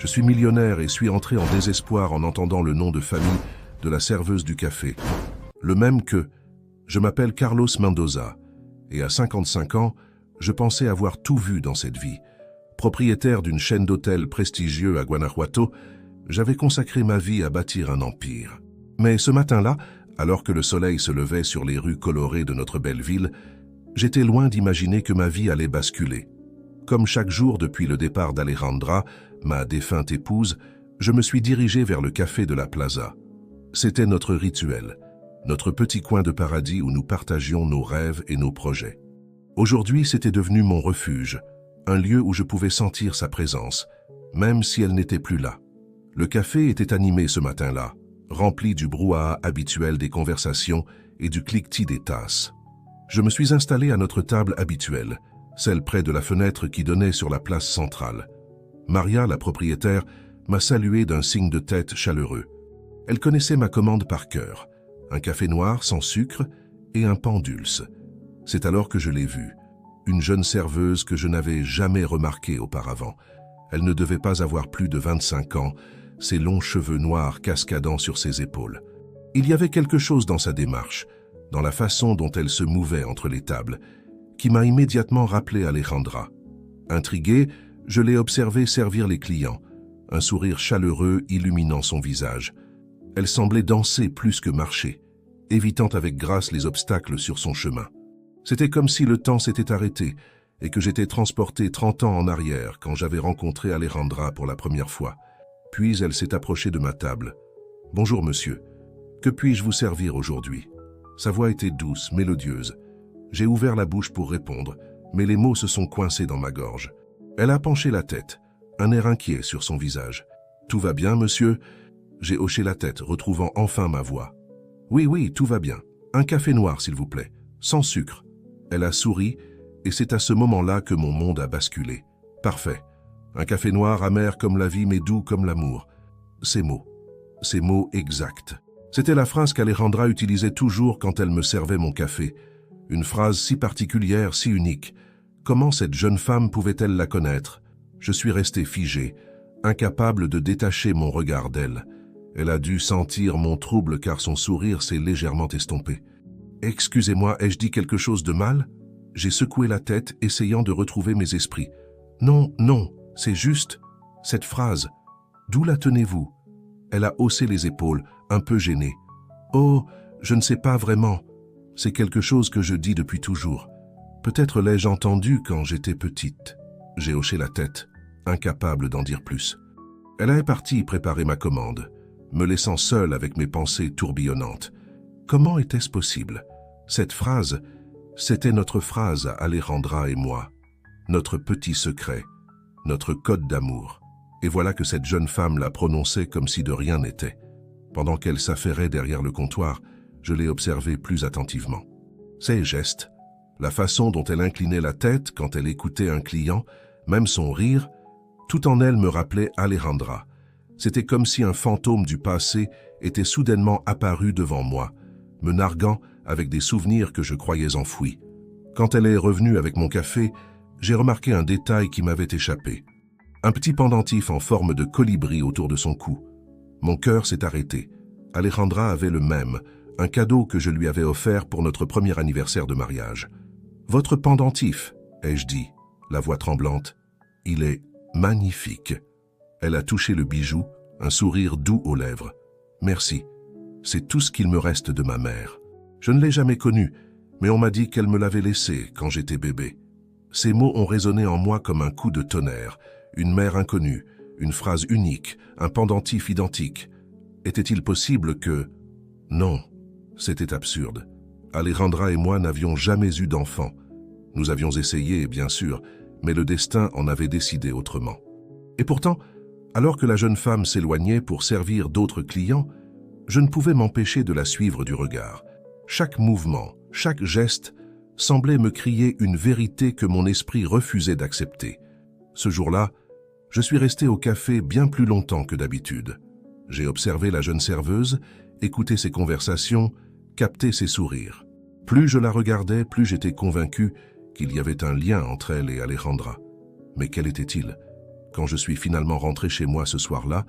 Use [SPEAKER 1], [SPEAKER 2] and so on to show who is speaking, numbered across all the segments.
[SPEAKER 1] Je suis millionnaire et suis entré en désespoir en entendant le nom de famille de la serveuse du café. Le même que « Je m'appelle Carlos Mendoza et à 55 ans, je pensais avoir tout vu dans cette vie. Propriétaire d'une chaîne d'hôtels prestigieux à Guanajuato, j'avais consacré ma vie à bâtir un empire. Mais ce matin-là, alors que le soleil se levait sur les rues colorées de notre belle ville, j'étais loin d'imaginer que ma vie allait basculer. Comme chaque jour depuis le départ d'Alejandra, ma défunte épouse, je me suis dirigé vers le café de la Plaza. C'était notre rituel, notre petit coin de paradis où nous partagions nos rêves et nos projets. Aujourd'hui, c'était devenu mon refuge, un lieu où je pouvais sentir sa présence, même si elle n'était plus là. Le café était animé ce matin-là, rempli du brouhaha habituel des conversations et du cliquetis des tasses. Je me suis installé à notre table habituelle, celle près de la fenêtre qui donnait sur la place centrale. Maria, la propriétaire, m'a salué d'un signe de tête chaleureux. Elle connaissait ma commande par cœur, un café noir sans sucre et un pan dulce. C'est alors que je l'ai vue, une jeune serveuse que je n'avais jamais remarquée auparavant. Elle ne devait pas avoir plus de 25 ans, ses longs cheveux noirs cascadant sur ses épaules. Il y avait quelque chose dans sa démarche, dans la façon dont elle se mouvait entre les tables, qui m'a immédiatement rappelé Alejandra. Intrigué, je l'ai observée servir les clients, un sourire chaleureux illuminant son visage. Elle semblait danser plus que marcher, évitant avec grâce les obstacles sur son chemin. C'était comme si le temps s'était arrêté et que j'étais transporté 30 ans en arrière quand j'avais rencontré Alejandra pour la première fois. Puis elle s'est approchée de ma table. « Bonjour monsieur, que puis-je vous servir aujourd'hui ?» Sa voix était douce, mélodieuse. J'ai ouvert la bouche pour répondre, mais les mots se sont coincés dans ma gorge. Elle a penché la tête, un air inquiet sur son visage. « Tout va bien, monsieur ?» J'ai hoché la tête, retrouvant enfin ma voix. « Oui, tout va bien. Un café noir, s'il vous plaît, sans sucre. » Elle a souri, et c'est à ce moment-là que mon monde a basculé. « Parfait. Un café noir amer comme la vie, mais doux comme l'amour. » Ces mots exacts. C'était la phrase qu'Alejandra utilisait toujours quand elle me servait mon café. Une phrase si particulière, si unique. Comment cette jeune femme pouvait-elle la connaître? Je suis resté figé, incapable de détacher mon regard d'elle. Elle a dû sentir mon trouble car son sourire s'est légèrement estompé. « Excusez-moi, ai-je dit quelque chose de mal ?» J'ai secoué la tête, essayant de retrouver mes esprits. « Non, c'est juste cette phrase. D'où la tenez-vous » Elle a haussé les épaules, un peu gênée. « Oh, je ne sais pas vraiment. C'est quelque chose que je dis depuis toujours. Peut-être l'ai-je entendu quand j'étais petite. » J'ai hoché la tête, incapable d'en dire plus. Elle est partie préparer ma commande, me laissant seul avec mes pensées tourbillonnantes. Comment était-ce possible? Cette phrase, c'était notre phrase à Alejandra et moi, notre petit secret, notre code d'amour. Et voilà que cette jeune femme l'a prononcée comme si de rien n'était. Pendant qu'elle s'affairait derrière le comptoir, je l'ai observée plus attentivement. Ses gestes, la façon dont elle inclinait la tête quand elle écoutait un client, même son rire, tout en elle me rappelait Alejandra. C'était comme si un fantôme du passé était soudainement apparu devant moi, me narguant avec des souvenirs que je croyais enfouis. Quand elle est revenue avec mon café, j'ai remarqué un détail qui m'avait échappé. Un petit pendentif en forme de colibri autour de son cou. Mon cœur s'est arrêté. Alejandra avait le même, un cadeau que je lui avais offert pour notre premier anniversaire de mariage. « Votre pendentif » ai-je dit, la voix tremblante. « Il est magnifique. » Elle a touché le bijou, un sourire doux aux lèvres. « Merci. C'est tout ce qu'il me reste de ma mère. Je ne l'ai jamais connue, mais on m'a dit qu'elle me l'avait laissée quand j'étais bébé. » Ces mots ont résonné en moi comme un coup de tonnerre. Une mère inconnue, une phrase unique, un pendentif identique. Était-il possible que... Non, c'était absurde. Alejandra et moi n'avions jamais eu d'enfant. Nous avions essayé, bien sûr, mais le destin en avait décidé autrement. Et pourtant, alors que la jeune femme s'éloignait pour servir d'autres clients, je ne pouvais m'empêcher de la suivre du regard. Chaque mouvement, chaque geste semblait me crier une vérité que mon esprit refusait d'accepter. Ce jour-là, je suis resté au café bien plus longtemps que d'habitude. J'ai observé la jeune serveuse, écouté ses conversations, capté ses sourires. Plus je la regardais, plus j'étais convaincu qu'il y avait un lien entre elle et Alejandra. Mais quel était-il? Quand je suis finalement rentré chez moi ce soir-là,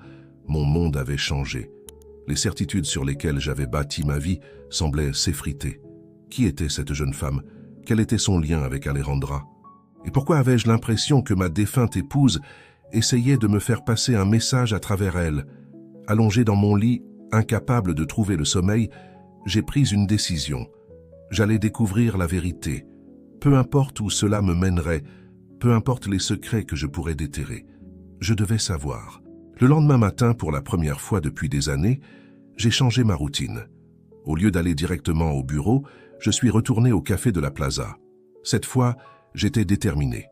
[SPEAKER 1] mon monde avait changé. Les certitudes sur lesquelles j'avais bâti ma vie semblaient s'effriter. Qui était cette jeune femme? Quel était son lien avec Alejandra? Et pourquoi avais-je l'impression que ma défunte épouse essayait de me faire passer un message à travers elle? Allongé dans mon lit, incapable de trouver le sommeil, j'ai pris une décision. J'allais découvrir la vérité. Peu importe où cela me mènerait, peu importe les secrets que je pourrais déterrer. Je devais savoir. Le lendemain matin, pour la première fois depuis des années, j'ai changé ma routine. Au lieu d'aller directement au bureau, je suis retourné au café de la Plaza. Cette fois, j'étais déterminé.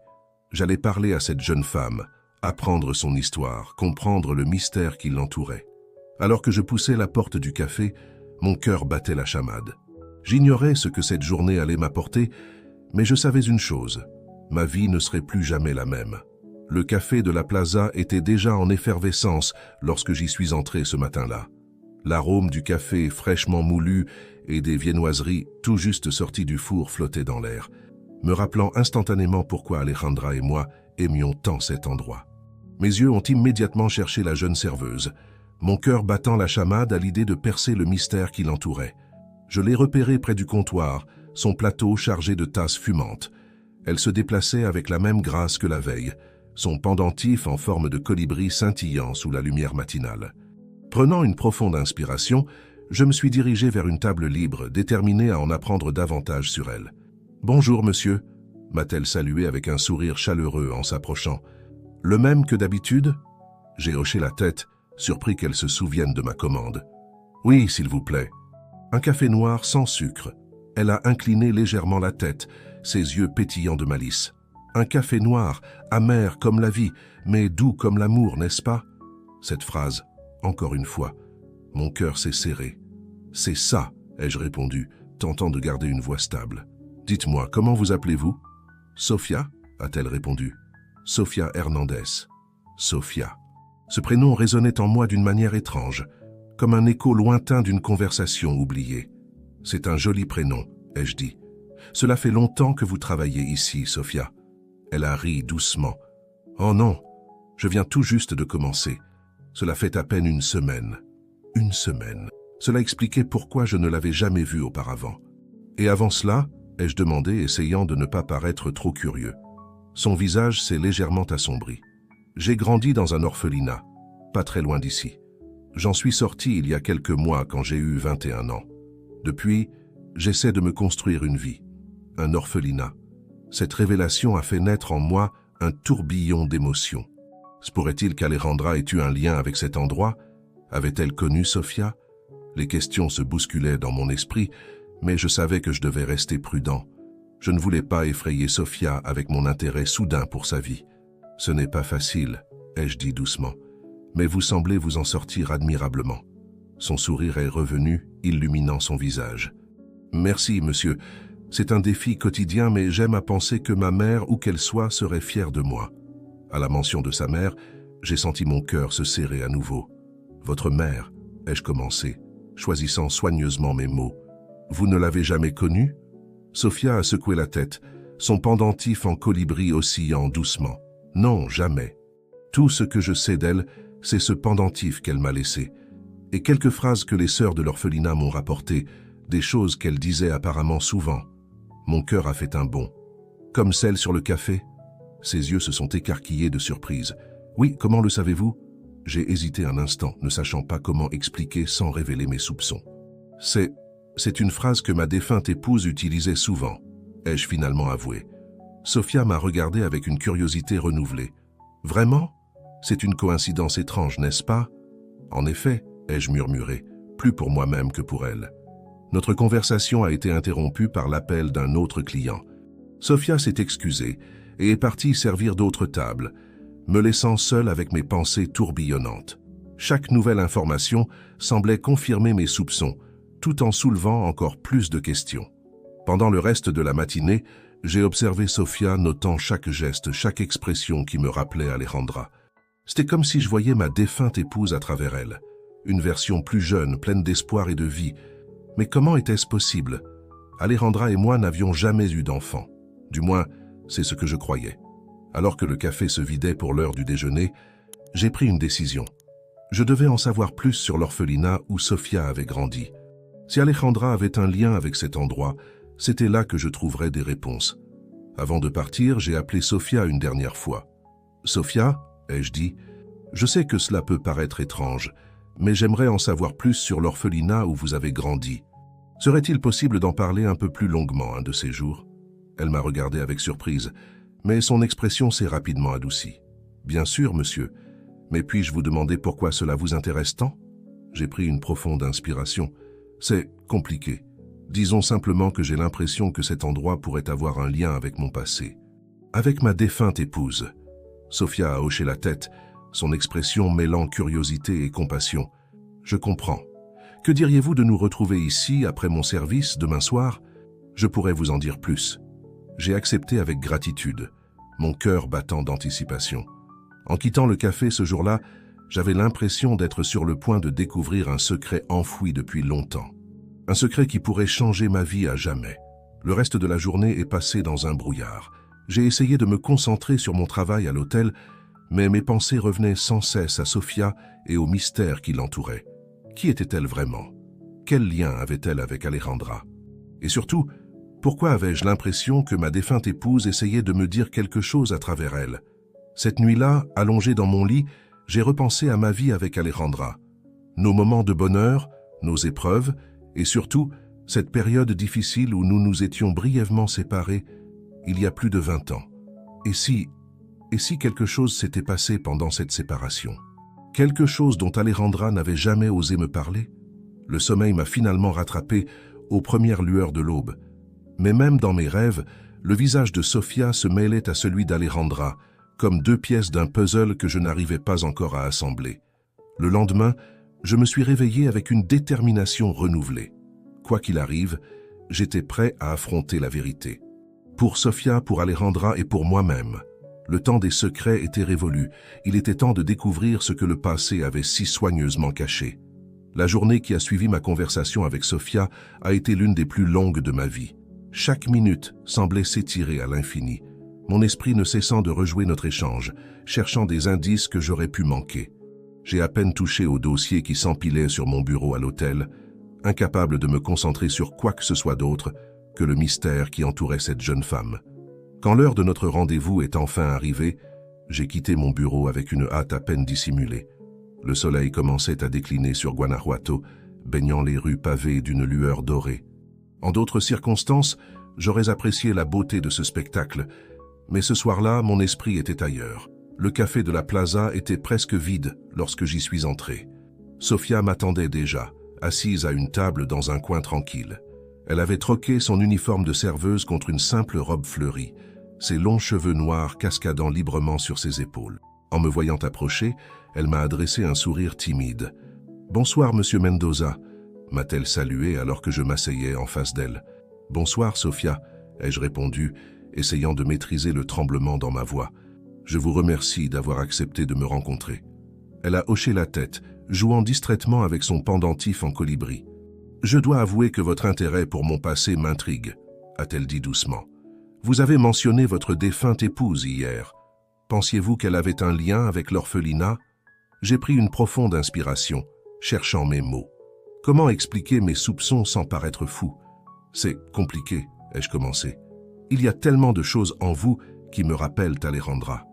[SPEAKER 1] J'allais parler à cette jeune femme, apprendre son histoire, comprendre le mystère qui l'entourait. Alors que je poussais la porte du café, mon cœur battait la chamade. J'ignorais ce que cette journée allait m'apporter, mais je savais une chose, ma vie ne serait plus jamais la même. Le café de la Plaza était déjà en effervescence lorsque j'y suis entré ce matin-là. L'arôme du café fraîchement moulu et des viennoiseries tout juste sorties du four flottaient dans l'air, me rappelant instantanément pourquoi Alejandra et moi aimions tant cet endroit. Mes yeux ont immédiatement cherché la jeune serveuse, mon cœur battant la chamade à l'idée de percer le mystère qui l'entourait. Je l'ai repérée près du comptoir, son plateau chargé de tasses fumantes. Elle se déplaçait avec la même grâce que la veille, son pendentif en forme de colibri scintillant sous la lumière matinale. Prenant une profonde inspiration, je me suis dirigé vers une table libre, déterminé à en apprendre davantage sur elle. « Bonjour, monsieur », m'a-t-elle salué avec un sourire chaleureux en s'approchant. « Le même que d'habitude ?» J'ai hoché la tête, surpris qu'elle se souvienne de ma commande. « Oui, s'il vous plaît. » Un café noir sans sucre. Elle a incliné légèrement la tête, ses yeux pétillants de malice. Un café noir, amer comme la vie, mais doux comme l'amour, n'est-ce pas? Cette phrase, encore une fois, mon cœur s'est serré. C'est ça, ai-je répondu, tentant de garder une voix stable. Dites-moi, comment vous appelez-vous? Sofia, a-t-elle répondu. Sofia Hernandez. Sofia. Ce prénom résonnait en moi d'une manière étrange, comme un écho lointain d'une conversation oubliée. C'est un joli prénom, ai-je dit. Cela fait longtemps que vous travaillez ici, Sofia. Elle a ri doucement. Oh non, je viens tout juste de commencer. Cela fait à peine une semaine. Une semaine. Cela expliquait pourquoi je ne l'avais jamais vue auparavant. Et avant cela, ai-je demandé, essayant de ne pas paraître trop curieux. Son visage s'est légèrement assombri. J'ai grandi dans un orphelinat, pas très loin d'ici. J'en suis sorti il y a quelques mois quand j'ai eu 21 ans. Depuis, j'essaie de me construire une vie. Un orphelinat. Cette révélation a fait naître en moi un tourbillon d'émotions. Se pourrait-il qu'Alejandra ait eu un lien avec cet endroit? Avait-elle connu Sofia? Les questions se bousculaient dans mon esprit, mais je savais que je devais rester prudent. Je ne voulais pas effrayer Sofia avec mon intérêt soudain pour sa vie. Ce n'est pas facile, ai-je dit doucement, mais vous semblez vous en sortir admirablement. Son sourire est revenu, illuminant son visage. Merci, monsieur. C'est un défi quotidien, mais j'aime à penser que ma mère, où qu'elle soit, serait fière de moi. À la mention de sa mère, j'ai senti mon cœur se serrer à nouveau. Votre mère, ai-je commencé, choisissant soigneusement mes mots. Vous ne l'avez jamais connue? Sofia a secoué la tête, son pendentif en colibri oscillant doucement. Non, jamais. Tout ce que je sais d'elle, c'est ce pendentif qu'elle m'a laissé. Et quelques phrases que les sœurs de l'orphelinat m'ont rapportées, des choses qu'elle disait apparemment souvent. Mon cœur a fait un bond. Comme celle sur le café? Ses yeux se sont écarquillés de surprise. Oui, comment le savez-vous? J'ai hésité un instant, ne sachant pas comment expliquer sans révéler mes soupçons. C'est une phrase que ma défunte épouse utilisait souvent, ai-je finalement avoué. Sofia m'a regardé avec une curiosité renouvelée. Vraiment? C'est une coïncidence étrange, n'est-ce pas? En effet, ai-je murmuré, plus pour moi-même que pour elle. Notre conversation a été interrompue par l'appel d'un autre client. Sofia s'est excusée et est partie servir d'autres tables, me laissant seul avec mes pensées tourbillonnantes. Chaque nouvelle information semblait confirmer mes soupçons, tout en soulevant encore plus de questions. Pendant le reste de la matinée, j'ai observé Sofia, notant chaque geste, chaque expression qui me rappelait Alejandra. C'était comme si je voyais ma défunte épouse à travers elle, une version plus jeune, pleine d'espoir et de vie. Mais comment était-ce possible? Alejandra et moi n'avions jamais eu d'enfant. Du moins, c'est ce que je croyais. Alors que le café se vidait pour l'heure du déjeuner, j'ai pris une décision. Je devais en savoir plus sur l'orphelinat où Sofia avait grandi. Si Alejandra avait un lien avec cet endroit, c'était là que je trouverais des réponses. Avant de partir, j'ai appelé Sofia une dernière fois. « Sofia » ai-je dit, « je sais que cela peut paraître étrange, mais j'aimerais en savoir plus sur l'orphelinat où vous avez grandi. Serait-il possible d'en parler un peu plus longuement un de ces jours ?» Elle m'a regardé avec surprise, mais son expression s'est rapidement adoucie. « Bien sûr, monsieur, mais puis-je vous demander pourquoi cela vous intéresse tant ?» J'ai pris une profonde inspiration. « C'est compliqué. Disons simplement que j'ai l'impression que cet endroit pourrait avoir un lien avec mon passé. Avec ma défunte épouse. » Sofia a hoché la tête, son expression mêlant curiosité et compassion. « Je comprends. Que diriez-vous de nous retrouver ici après mon service demain soir? Je pourrais vous en dire plus. » J'ai accepté avec gratitude, mon cœur battant d'anticipation. En quittant le café ce jour-là, j'avais l'impression d'être sur le point de découvrir un secret enfoui depuis longtemps. Un secret qui pourrait changer ma vie à jamais. Le reste de la journée est passé dans un brouillard. J'ai essayé de me concentrer sur mon travail à l'hôtel, mais mes pensées revenaient sans cesse à Sofia et au mystère qui l'entourait. Qui était-elle vraiment? Quel lien avait-elle avec Alejandra? Et surtout, pourquoi avais-je l'impression que ma défunte épouse essayait de me dire quelque chose à travers elle? Cette nuit-là, allongé dans mon lit, j'ai repensé à ma vie avec Alejandra. Nos moments de bonheur, nos épreuves, et surtout, cette période difficile où nous nous étions brièvement séparés il y a plus de 20 ans. Et si quelque chose s'était passé pendant cette séparation? Quelque chose dont Alejandra n'avait jamais osé me parler? Le sommeil m'a finalement rattrapé aux premières lueurs de l'aube. Mais même dans mes rêves, le visage de Sofia se mêlait à celui d'Alejandra, comme deux pièces d'un puzzle que je n'arrivais pas encore à assembler. Le lendemain, je me suis réveillé avec une détermination renouvelée. Quoi qu'il arrive, j'étais prêt à affronter la vérité. Pour Sofia, pour Alejandra et pour moi-même, le temps des secrets était révolu. Il était temps de découvrir ce que le passé avait si soigneusement caché. La journée qui a suivi ma conversation avec Sofia a été l'une des plus longues de ma vie. Chaque minute semblait s'étirer à l'infini, mon esprit ne cessant de rejouer notre échange, cherchant des indices que j'aurais pu manquer. J'ai à peine touché au dossier qui s'empilait sur mon bureau à l'hôtel, incapable de me concentrer sur quoi que ce soit d'autre que le mystère qui entourait cette jeune femme. Quand l'heure de notre rendez-vous est enfin arrivée, j'ai quitté mon bureau avec une hâte à peine dissimulée. Le soleil commençait à décliner sur Guanajuato, baignant les rues pavées d'une lueur dorée. En d'autres circonstances, j'aurais apprécié la beauté de ce spectacle, mais ce soir-là, mon esprit était ailleurs. Le café de la Plaza était presque vide lorsque j'y suis entré. Sofia m'attendait déjà, assise à une table dans un coin tranquille. Elle avait troqué son uniforme de serveuse contre une simple robe fleurie, ses longs cheveux noirs cascadant librement sur ses épaules. En me voyant approcher, elle m'a adressé un sourire timide. « Bonsoir, monsieur Mendoza », m'a-t-elle salué alors que je m'asseyais en face d'elle. « Bonsoir, Sofia », ai-je répondu, essayant de maîtriser le tremblement dans ma voix. « Je vous remercie d'avoir accepté de me rencontrer. » Elle a hoché la tête, jouant distraitement avec son pendentif en colibri. « Je dois avouer que votre intérêt pour mon passé m'intrigue, » a-t-elle dit doucement. « Vous avez mentionné votre défunte épouse hier. Pensiez-vous qu'elle avait un lien avec l'orphelinat? » J'ai pris une profonde inspiration, cherchant mes mots. Comment expliquer mes soupçons sans paraître fou? « C'est compliqué, ai-je commencé. Il y a tellement de choses en vous qui me rappellent Alejandra.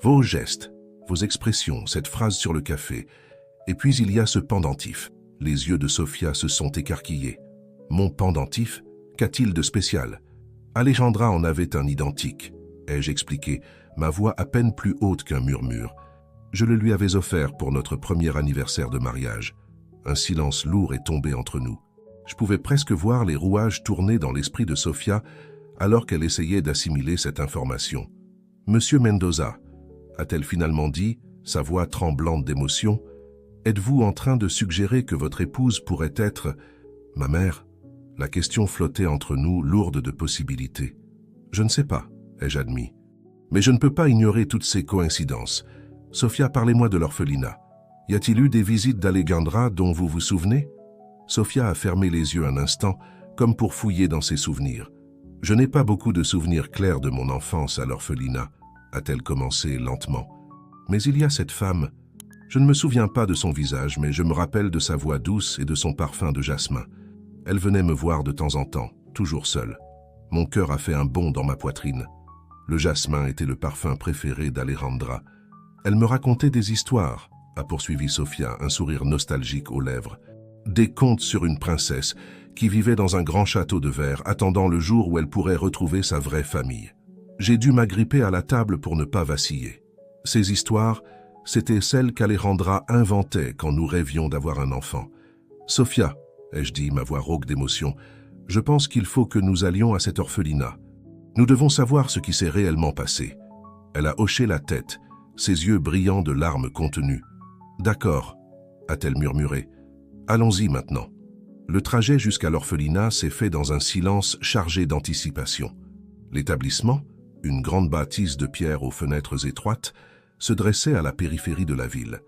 [SPEAKER 1] Vos gestes, vos expressions, cette phrase sur le café. Et puis il y a ce pendentif. » Les yeux de Sofia se sont écarquillés. « Mon pendentif? Qu'a-t-il de spécial? » Alejandra en avait un identique, ai-je expliqué, ma voix à peine plus haute qu'un murmure. Je le lui avais offert pour notre premier anniversaire de mariage. Un silence lourd est tombé entre nous. Je pouvais presque voir les rouages tourner dans l'esprit de Sofia alors qu'elle essayait d'assimiler cette information. « Monsieur Mendoza », a-t-elle finalement dit, sa voix tremblante d'émotion, « êtes-vous en train de suggérer que votre épouse pourrait être ma mère ?» La question flottait entre nous, lourde de possibilités. « Je ne sais pas, ai-je admis. Mais je ne peux pas ignorer toutes ces coïncidences. Sofia, parlez-moi de l'orphelinat. Y a-t-il eu des visites d'Alejandra dont vous vous souvenez ?» Sofia a fermé les yeux un instant, comme pour fouiller dans ses souvenirs. « Je n'ai pas beaucoup de souvenirs clairs de mon enfance à l'orphelinat, » a-t-elle commencé lentement. Mais il y a cette femme. Je ne me souviens pas de son visage, mais je me rappelle de sa voix douce et de son parfum de jasmin. Elle venait me voir de temps en temps, toujours seule. Mon cœur a fait un bond dans ma poitrine. Le jasmin était le parfum préféré d'Alejandra. Elle me racontait des histoires, a poursuivi Sofia, un sourire nostalgique aux lèvres. Des contes sur une princesse qui vivait dans un grand château de verre, attendant le jour où elle pourrait retrouver sa vraie famille. J'ai dû m'agripper à la table pour ne pas vaciller. Ces histoires, c'étaient celles qu'Alejandra inventait quand nous rêvions d'avoir un enfant. « Sofia, ai-je dit, ma voix rauque d'émotion, je pense qu'il faut que nous allions à cet orphelinat. Nous devons savoir ce qui s'est réellement passé. » Elle a hoché la tête, ses yeux brillants de larmes contenues. « D'accord, a-t-elle murmuré. Allons-y maintenant. » Le trajet jusqu'à l'orphelinat s'est fait dans un silence chargé d'anticipation. L'établissement, une grande bâtisse de pierre aux fenêtres étroites, se dressait à la périphérie de la ville.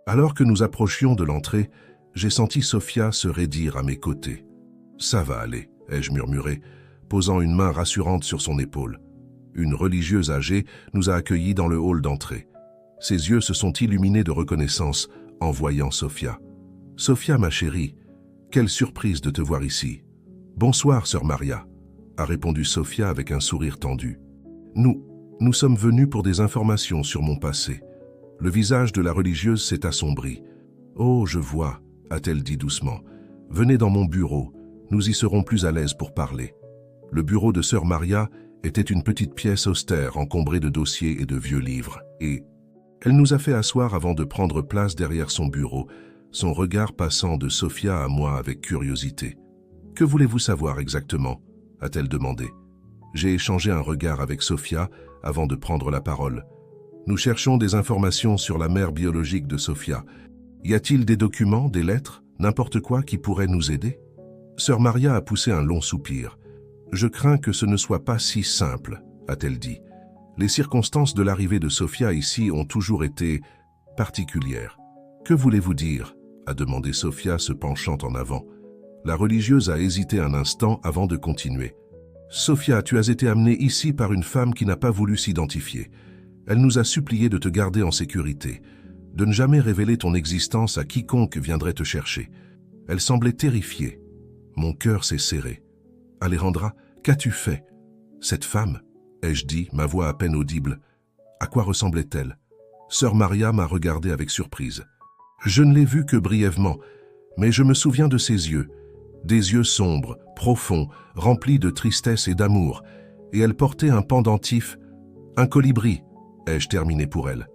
[SPEAKER 1] Alors que nous approchions de l'entrée, j'ai senti Sofia se raidir à mes côtés. « Ça va aller », ai-je murmuré, posant une main rassurante sur son épaule. Une religieuse âgée nous a accueillis dans le hall d'entrée. Ses yeux se sont illuminés de reconnaissance en voyant Sofia. « Sofia, ma chérie, quelle surprise de te voir ici. »« Bonsoir, sœur Maria », a répondu Sofia avec un sourire tendu. « Nous sommes venus pour des informations sur mon passé. » Le visage de la religieuse s'est assombri. « Oh, je vois », a-t-elle dit doucement. « Venez dans mon bureau, nous y serons plus à l'aise pour parler. » Le bureau de sœur Maria était une petite pièce austère encombrée de dossiers et de vieux livres. Et elle nous a fait asseoir avant de prendre place derrière son bureau, son regard passant de Sofia à moi avec curiosité. « Que voulez-vous savoir exactement ?» a-t-elle demandé. J'ai échangé un regard avec Sofia avant de prendre la parole. Nous cherchons des informations sur la mère biologique de Sofia. Y a-t-il des documents, des lettres, n'importe quoi qui pourrait nous aider? Sœur Maria a poussé un long soupir. Je crains que ce ne soit pas si simple, a-t-elle dit. Les circonstances de l'arrivée de Sofia ici ont toujours été particulières. Que voulez-vous dire? A demandé Sofia se penchant en avant. La religieuse a hésité un instant avant de continuer. Sofia, tu as été amenée ici par une femme qui n'a pas voulu s'identifier. Elle nous a supplié de te garder en sécurité, de ne jamais révéler ton existence à quiconque viendrait te chercher. Elle semblait terrifiée. Mon cœur s'est serré. Alejandra, qu'as-tu fait? Cette femme, ai-je dit, ma voix à peine audible. À quoi ressemblait-elle? Sœur Maria m'a regardé avec surprise. Je ne l'ai vue que brièvement, mais je me souviens de ses yeux. Des yeux sombres, profonds, remplis de tristesse et d'amour, et elle portait un pendentif, un colibri, ai-je terminé pour elle.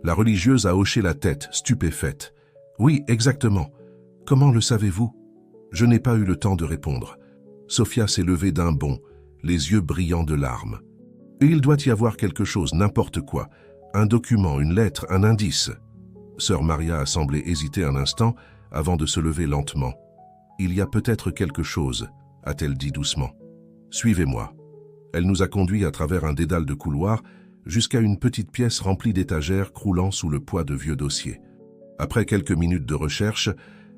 [SPEAKER 1] La religieuse a hoché la tête, stupéfaite. Oui, exactement. Comment le savez-vous? Je n'ai pas eu le temps de répondre. Sofia s'est levée d'un bond, les yeux brillants de larmes. Et il doit y avoir quelque chose, n'importe quoi. Un document, une lettre, un indice. Sœur Maria a semblé hésiter un instant avant de se lever lentement. Il y a peut-être quelque chose, a-t-elle dit doucement. Suivez-moi. Elle nous a conduits à travers un dédale de couloirs jusqu'à une petite pièce remplie d'étagères croulant sous le poids de vieux dossiers. Après quelques minutes de recherche,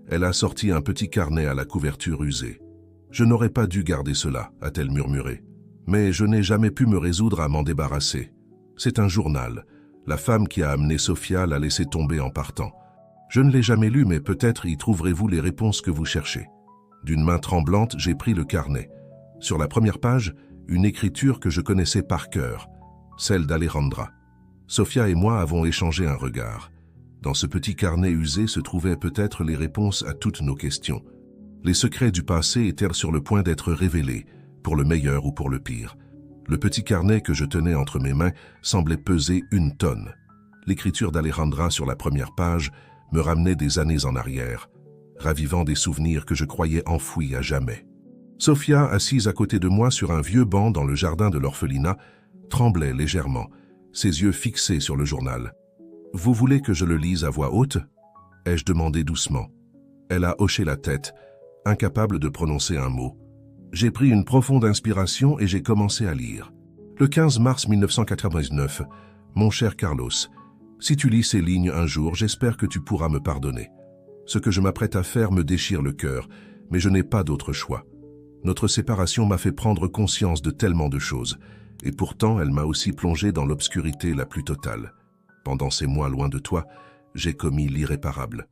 [SPEAKER 1] elle a sorti un petit carnet à la couverture usée. « Je n'aurais pas dû garder cela », a-t-elle murmuré. « Mais je n'ai jamais pu me résoudre à m'en débarrasser. C'est un journal. La femme qui a amené Sofia l'a laissé tomber en partant. Je ne l'ai jamais lu, mais peut-être y trouverez-vous les réponses que vous cherchez. » D'une main tremblante, j'ai pris le carnet. Sur la première page, une écriture que je connaissais par cœur, celle d'Alejandra. Sofia et moi avons échangé un regard. Dans ce petit carnet usé se trouvaient peut-être les réponses à toutes nos questions. Les secrets du passé étaient sur le point d'être révélés, pour le meilleur ou pour le pire. Le petit carnet que je tenais entre mes mains semblait peser 1 tonne. L'écriture d'Alejandra sur la première page me ramenait des années en arrière, ravivant des souvenirs que je croyais enfouis à jamais. Sofia, assise à côté de moi sur un vieux banc dans le jardin de l'orphelinat, tremblait légèrement, ses yeux fixés sur le journal. « Vous voulez que je le lise à voix haute » ai-je demandé doucement. Elle a hoché la tête, incapable de prononcer un mot. J'ai pris une profonde inspiration et j'ai commencé à lire. Le 15 mars 1999, mon cher Carlos, si tu lis ces lignes un jour, j'espère que tu pourras me pardonner. Ce que je m'apprête à faire me déchire le cœur, mais je n'ai pas d'autre choix. Notre séparation m'a fait prendre conscience de tellement de choses. et pourtant elle m'a aussi plongé dans l'obscurité la plus totale. Pendant ces mois loin de toi, j'ai commis l'irréparable.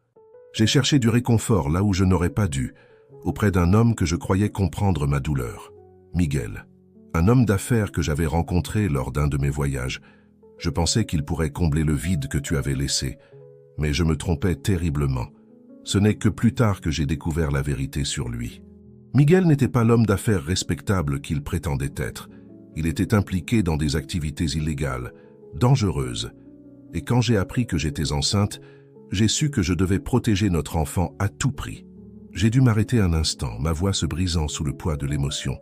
[SPEAKER 1] J'ai cherché du réconfort là où je n'aurais pas dû, auprès d'un homme que je croyais comprendre ma douleur. Miguel, un homme d'affaires que j'avais rencontré lors d'un de mes voyages. Je pensais qu'il pourrait combler le vide que tu avais laissé, mais je me trompais terriblement. Ce n'est que plus tard que j'ai découvert la vérité sur lui. Miguel n'était pas l'homme d'affaires respectable qu'il prétendait être. Il était impliqué dans des activités illégales, dangereuses. Et quand j'ai appris que j'étais enceinte, j'ai su que je devais protéger notre enfant à tout prix. J'ai dû m'arrêter un instant, ma voix se brisant sous le poids de l'émotion.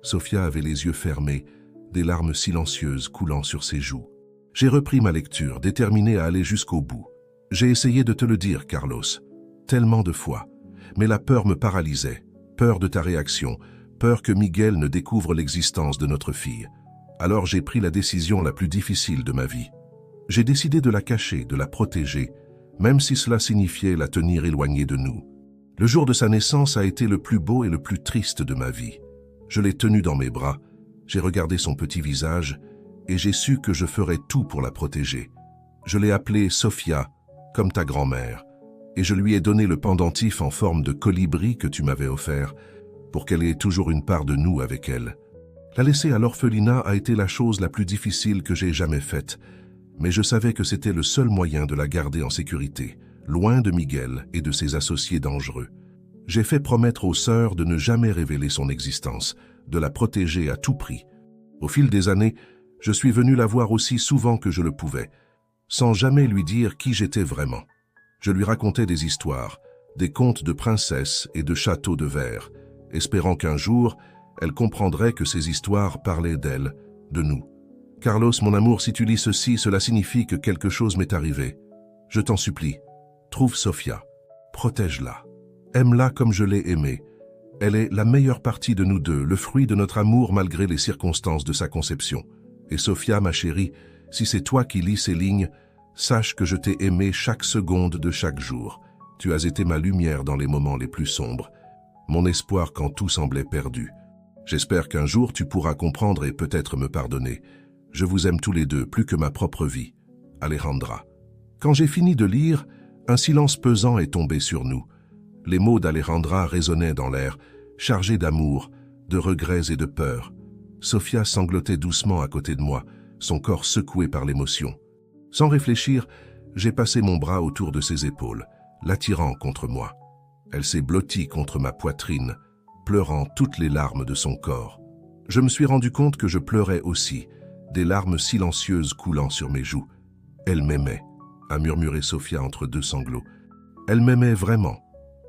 [SPEAKER 1] Sofia avait les yeux fermés, des larmes silencieuses coulant sur ses joues. J'ai repris ma lecture, déterminé à aller jusqu'au bout. J'ai essayé de te le dire, Carlos, tellement de fois. Mais la peur me paralysait, peur de ta réaction, peur que Miguel ne découvre l'existence de notre fille. Alors j'ai pris la décision la plus difficile de ma vie. J'ai décidé de la cacher, de la protéger, même si cela signifiait la tenir éloignée de nous. Le jour de sa naissance a été le plus beau et le plus triste de ma vie. Je l'ai tenue dans mes bras, j'ai regardé son petit visage et j'ai su que je ferais tout pour la protéger. Je l'ai appelée Sofia, comme ta grand-mère, et je lui ai donné le pendentif en forme de colibri que tu m'avais offert, pour qu'elle ait toujours une part de nous avec elle. La laisser à l'orphelinat a été la chose la plus difficile que j'ai jamais faite, mais je savais que c'était le seul moyen de la garder en sécurité, loin de Miguel et de ses associés dangereux. J'ai fait promettre aux sœurs de ne jamais révéler son existence, de la protéger à tout prix. Au fil des années, je suis venu la voir aussi souvent que je le pouvais, sans jamais lui dire qui j'étais vraiment. Je lui racontais des histoires, des contes de princesses et de châteaux de verre, espérant qu'un jour, elle comprendrait que ces histoires parlaient d'elle, de nous. Carlos, mon amour, si tu lis ceci, cela signifie que quelque chose m'est arrivé. Je t'en supplie, trouve Sofia, protège-la, aime-la comme je l'ai aimée. Elle est la meilleure partie de nous deux, le fruit de notre amour malgré les circonstances de sa conception. Et Sofia, ma chérie, si c'est toi qui lis ces lignes, sache que je t'ai aimée chaque seconde de chaque jour. Tu as été ma lumière dans les moments les plus sombres, mon espoir quand tout semblait perdu. J'espère qu'un jour tu pourras comprendre et peut-être me pardonner. Je vous aime tous les deux, plus que ma propre vie. Alejandra. Quand j'ai fini de lire, un silence pesant est tombé sur nous. Les mots d'Alejandra résonnaient dans l'air, chargés d'amour, de regrets et de peur. Sofia sanglotait doucement à côté de moi, son corps secoué par l'émotion. Sans réfléchir, j'ai passé mon bras autour de ses épaules, l'attirant contre moi. Elle s'est blottie contre ma poitrine, pleurant toutes les larmes de son corps. Je me suis rendu compte que je pleurais aussi, des larmes silencieuses coulant sur mes joues. Elle m'aimait, a murmuré Sofia entre deux sanglots. Elle m'aimait vraiment.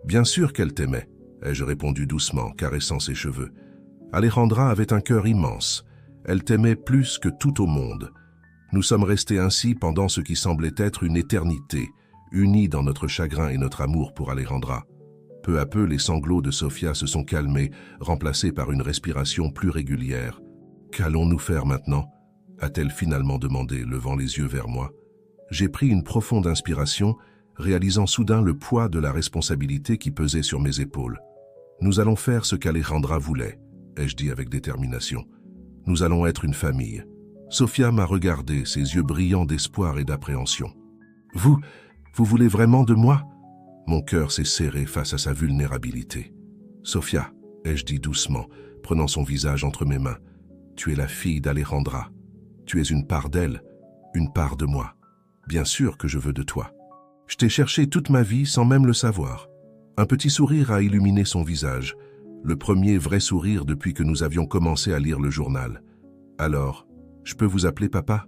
[SPEAKER 1] Bien sûr qu'elle t'aimait, ai-je répondu doucement, caressant ses cheveux. Alejandra avait un cœur immense. Elle t'aimait plus que tout au monde. Nous sommes restés ainsi pendant ce qui semblait être une éternité, unis dans notre chagrin et notre amour pour Alejandra. Peu à peu, les sanglots de Sofia se sont calmés, remplacés par une respiration plus régulière. « Qu'allons-nous faire maintenant ?» a-t-elle finalement demandé, levant les yeux vers moi. J'ai pris une profonde inspiration, réalisant soudain le poids de la responsabilité qui pesait sur mes épaules. « Nous allons faire ce qu'Alejandra voulait », ai-je dit avec détermination. « Nous allons être une famille. » Sofia m'a regardé, ses yeux brillants d'espoir et d'appréhension. « Vous voulez vraiment de moi ?» Mon cœur s'est serré face à sa vulnérabilité. « Sofia, ai-je dit doucement, prenant son visage entre mes mains, tu es la fille d'Alejandra. Tu es une part d'elle, une part de moi. Bien sûr que je veux de toi. Je t'ai cherché toute ma vie sans même le savoir. » Un petit sourire a illuminé son visage, le premier vrai sourire depuis que nous avions commencé à lire le journal. « Alors, je peux vous appeler papa ?»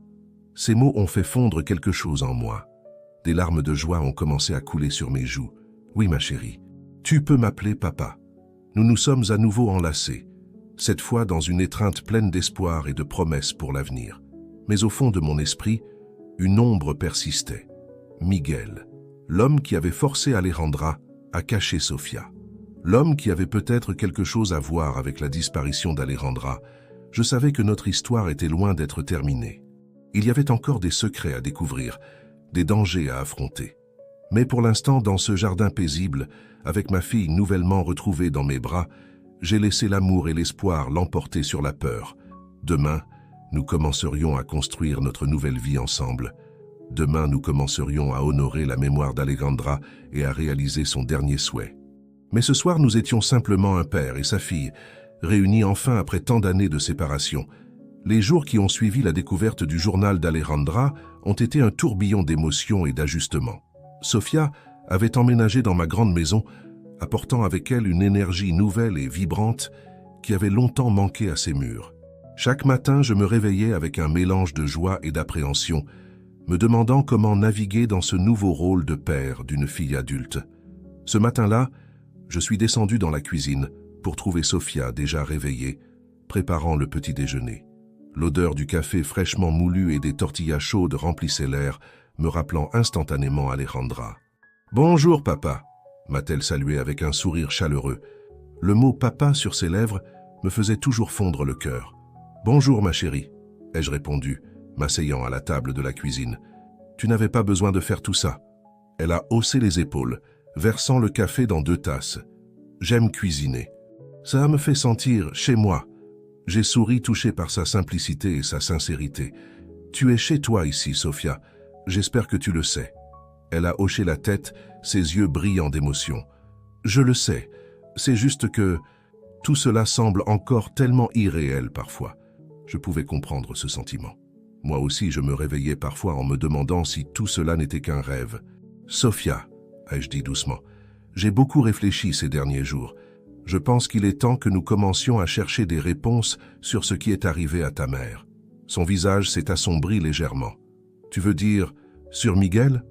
[SPEAKER 1] Ces mots ont fait fondre quelque chose en moi. Des larmes de joie ont commencé à couler sur mes joues. « Oui, ma chérie, tu peux m'appeler papa. » Nous nous sommes à nouveau enlacés, cette fois dans une étreinte pleine d'espoir et de promesses pour l'avenir. Mais au fond de mon esprit, une ombre persistait. Miguel, l'homme qui avait forcé Alejandra à cacher Sofia. L'homme qui avait peut-être quelque chose à voir avec la disparition d'Alejandra. Je savais que notre histoire était loin d'être terminée. Il y avait encore des secrets à découvrir, des dangers à affronter. Mais pour l'instant, dans ce jardin paisible, avec ma fille nouvellement retrouvée dans mes bras, j'ai laissé l'amour et l'espoir l'emporter sur la peur. Demain, Nous commencerions à construire notre nouvelle vie ensemble. Demain, nous commencerions à honorer la mémoire d'Alejandra et à réaliser son dernier souhait. Mais ce soir, nous étions simplement un père et sa fille, réunis enfin après tant d'années de séparation. Les jours qui ont suivi la découverte du journal d'Alejandra ont été un tourbillon d'émotions et d'ajustements. Sofia avait emménagé dans ma grande maison, apportant avec elle une énergie nouvelle et vibrante qui avait longtemps manqué à ses murs. Chaque matin, je me réveillais avec un mélange de joie et d'appréhension, me demandant comment naviguer dans ce nouveau rôle de père d'une fille adulte. Ce matin-là, je suis descendu dans la cuisine pour trouver Sofia déjà réveillée, préparant le petit déjeuner. L'odeur du café fraîchement moulu et des tortillas chaudes remplissait l'air, me rappelant instantanément Alejandra. « Bonjour, papa !» m'a-t-elle salué avec un sourire chaleureux. Le mot « papa » sur ses lèvres me faisait toujours fondre le cœur. « Bonjour, ma chérie !» ai-je répondu, m'asseyant à la table de la cuisine. « Tu n'avais pas besoin de faire tout ça. » Elle a haussé les épaules, versant le café dans 2 tasses. « J'aime cuisiner. Ça me fait sentir chez moi. » J'ai souri, touché par sa simplicité et sa sincérité. « Tu es chez toi ici, Sofia. J'espère que tu le sais. » Elle a hoché la tête, ses yeux brillants d'émotion. « Je le sais. C'est juste que tout cela semble encore tellement irréel parfois. » Je pouvais comprendre ce sentiment. Moi aussi, je me réveillais parfois en me demandant si tout cela n'était qu'un rêve. « Sofia, » ai-je dit doucement, « j'ai beaucoup réfléchi ces derniers jours. Je pense qu'il est temps que nous commencions à chercher des réponses sur ce qui est arrivé à ta mère. » Son visage s'est assombri légèrement. « Tu veux dire sur Miguel ?»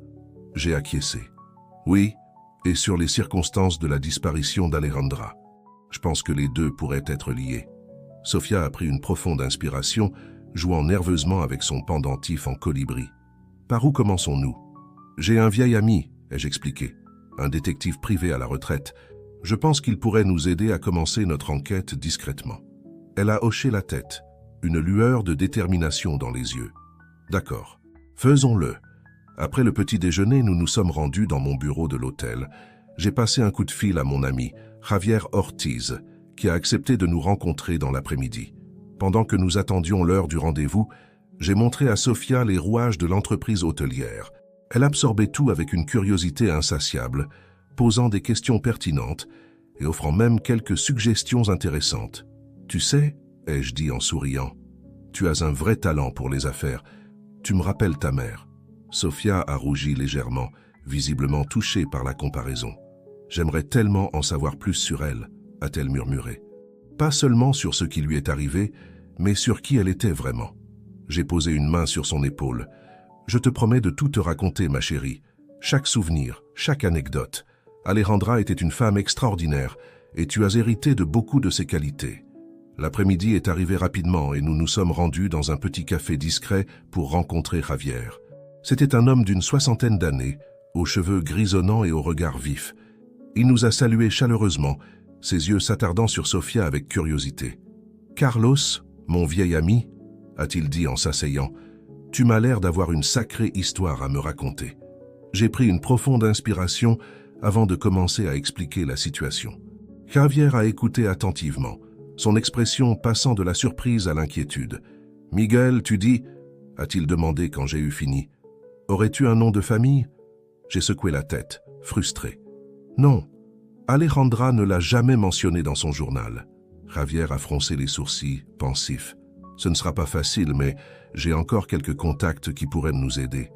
[SPEAKER 1] J'ai acquiescé. « Oui, et sur les circonstances de la disparition d'Alejandra. Je pense que les deux pourraient être liés. » Sofia a pris une profonde inspiration, jouant nerveusement avec son pendentif en colibri. « Par où commençons-nous ?»« J'ai un vieil ami, » ai-je expliqué, un détective privé à la retraite. Je pense qu'il pourrait nous aider à commencer notre enquête discrètement. Elle a hoché la tête, une lueur de détermination dans les yeux. « D'accord, faisons-le. » Après le petit déjeuner, nous nous sommes rendus dans mon bureau de l'hôtel. J'ai passé un coup de fil à mon ami, Javier Ortiz, qui a accepté de nous rencontrer dans l'après-midi. Pendant que nous attendions l'heure du rendez-vous, j'ai montré à Sofia les rouages de l'entreprise hôtelière. Elle absorbait tout avec une curiosité insatiable, posant des questions pertinentes et offrant même quelques suggestions intéressantes. « Tu sais, » ai-je dit en souriant, « tu as un vrai talent pour les affaires. Tu me rappelles ta mère. » Sofia a rougi légèrement, visiblement touchée par la comparaison. « J'aimerais tellement en savoir plus sur elle, » a-t-elle murmuré. Pas seulement sur ce qui lui est arrivé, mais sur qui elle était vraiment. J'ai posé une main sur son épaule. « Je te promets de tout te raconter, ma chérie. Chaque souvenir, chaque anecdote. Alejandra était une femme extraordinaire et tu as hérité de beaucoup de ses qualités. » L'après-midi est arrivé rapidement et nous nous sommes rendus dans un petit café discret pour rencontrer Javier. C'était un homme d'une 60aine d'années, aux cheveux grisonnants et au regard vif. Il nous a salués chaleureusement, ses yeux s'attardant sur Sofia avec curiosité. « Carlos, mon vieil ami, » a-t-il dit en s'asseyant, « tu m'as l'air d'avoir une sacrée histoire à me raconter. » J'ai pris une profonde inspiration avant de commencer à expliquer la situation. Javier a écouté attentivement, son expression passant de la surprise à l'inquiétude. « Miguel, tu dis ?» a-t-il demandé quand j'ai eu fini. « Aurais-tu un nom de famille ?» J'ai secoué la tête, frustré. « Non, Alejandra ne l'a jamais mentionné dans son journal. » Javier a froncé les sourcils, pensif. « Ce ne sera pas facile, mais j'ai encore quelques contacts qui pourraient nous aider.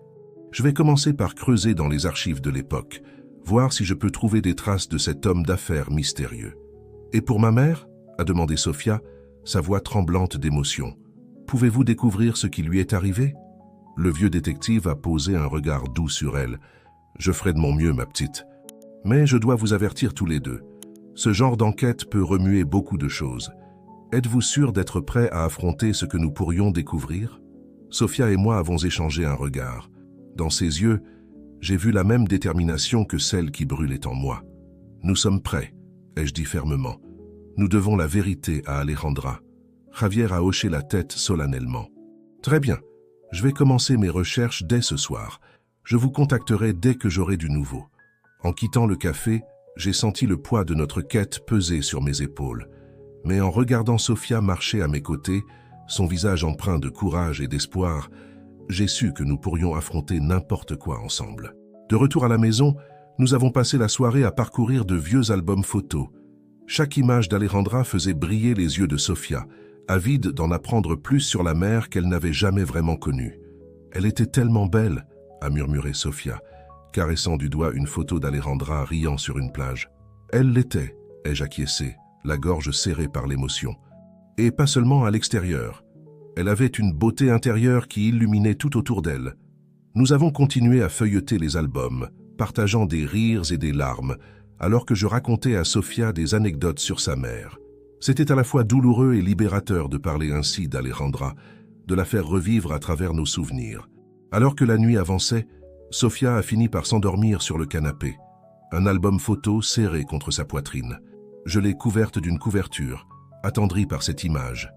[SPEAKER 1] Je vais commencer par creuser dans les archives de l'époque, voir si je peux trouver des traces de cet homme d'affaires mystérieux. »« Et pour ma mère ?» a demandé Sofia, sa voix tremblante d'émotion. « Pouvez-vous découvrir ce qui lui est arrivé ?» Le vieux détective a posé un regard doux sur elle. « Je ferai de mon mieux, ma petite. Mais je dois vous avertir tous les deux. Ce genre d'enquête peut remuer beaucoup de choses. Êtes-vous sûr d'être prêt à affronter ce que nous pourrions découvrir ?» Sofia et moi avons échangé un regard. Dans ses yeux, j'ai vu la même détermination que celle qui brûlait en moi. « Nous sommes prêts, » ai-je dit fermement. « Nous devons la vérité à Alejandra. » Javier a hoché la tête solennellement. « Très bien. Je vais commencer mes recherches dès ce soir. Je vous contacterai dès que j'aurai du nouveau. » En quittant le café, j'ai senti le poids de notre quête peser sur mes épaules. Mais en regardant Sofia marcher à mes côtés, son visage empreint de courage et d'espoir, j'ai su que nous pourrions affronter n'importe quoi ensemble. De retour à la maison, nous avons passé la soirée à parcourir de vieux albums photos. Chaque image d'Alejandra faisait briller les yeux de Sofia, avide d'en apprendre plus sur la mère qu'elle n'avait jamais vraiment connue. « Elle était tellement belle », a murmuré Sofia, caressant du doigt une photo d'Alejandra riant sur une plage. « Elle l'était », ai-je acquiescé, la gorge serrée par l'émotion. Et pas seulement à l'extérieur. Elle avait une beauté intérieure qui illuminait tout autour d'elle. Nous avons continué à feuilleter les albums, partageant des rires et des larmes, alors que je racontais à Sofia des anecdotes sur sa mère. C'était à la fois douloureux et libérateur de parler ainsi d'Alejandra, de la faire revivre à travers nos souvenirs. Alors que la nuit avançait, Sofia a fini par s'endormir sur le canapé, un album photo serré contre sa poitrine. Je l'ai couverte d'une couverture, attendrie par cette image.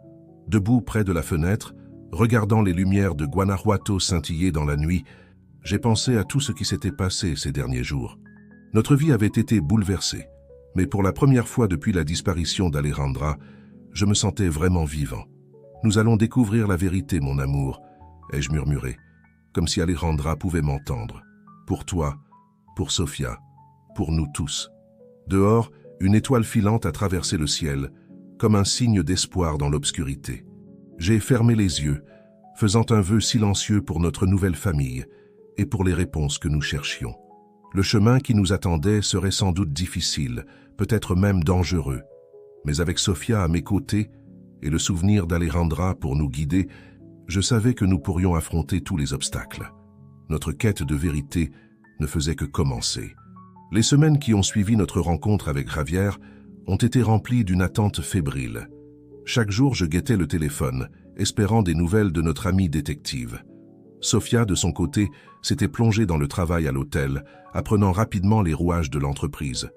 [SPEAKER 1] Debout près de la fenêtre, regardant les lumières de Guanajuato scintiller dans la nuit, j'ai pensé à tout ce qui s'était passé ces derniers jours. Notre vie avait été bouleversée, mais pour la première fois depuis la disparition d'Alejandra, je me sentais vraiment vivant. « Nous allons découvrir la vérité, mon amour », ai-je murmuré, comme si Alejandra pouvait m'entendre. Pour toi, pour Sofia, pour nous tous. Dehors, une étoile filante a traversé le ciel, comme un signe d'espoir dans l'obscurité. J'ai fermé les yeux, faisant un vœu silencieux pour notre nouvelle famille et pour les réponses que nous cherchions. Le chemin qui nous attendait serait sans doute difficile, peut-être même dangereux. Mais avec Sofia à mes côtés et le souvenir d'Alejandra pour nous guider, je savais que nous pourrions affronter tous les obstacles. Notre quête de vérité ne faisait que commencer. Les semaines qui ont suivi notre rencontre avec Javier ont été remplies d'une attente fébrile. Chaque jour, je guettais le téléphone, espérant des nouvelles de notre amie détective. Sofia, de son côté, s'était plongée dans le travail à l'hôtel, apprenant rapidement les rouages de l'entreprise.